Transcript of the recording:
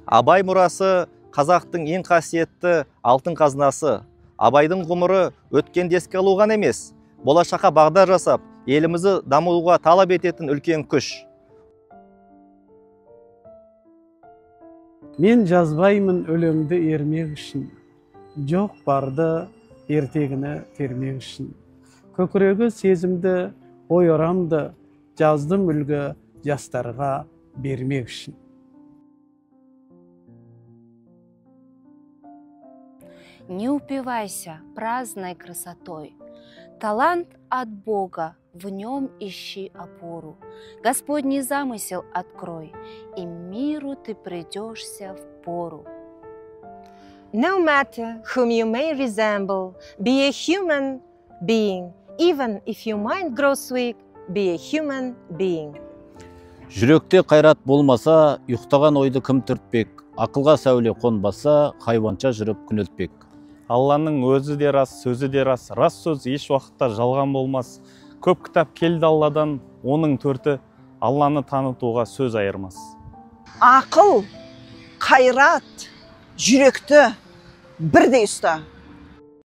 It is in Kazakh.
Абай мұрасы қазақтың ең қасиетті алтын қазынасы. Абайдың ғұмыры өткенді еске алу ғана емес, болашаққа бағдар жасап, елімізді дамуға талап ететін үлкен күш. Мен жазбаймын өлеңді ермек үшін, жоқ барды ертегіні термек үшін. Көкірегі сезімді, ой орамды, жаздым үлгі жастарға бермек үшін. Не упивайся праздной красотой. Талант от Бога, в нем ищи опору. Господний замысел открой, и миру ты придешься в пору. No matter whom you may resemble, be a human being. Even if your mind grows weak, be a human being. Жүректе қайрат болмаса, ұйықтаған ойды кім түртпек? Ақылға сәуле қонбаса, хайуанша жүріп күнелтпек. Алланың өзі де рас, сөзі де рас сөз еш уақытта жалған болмас. Көп кітап келді Алладан, оның төрті Алланы танытуға сөз айырмас. Ақыл, қайрат, жүректі бірдей ұста.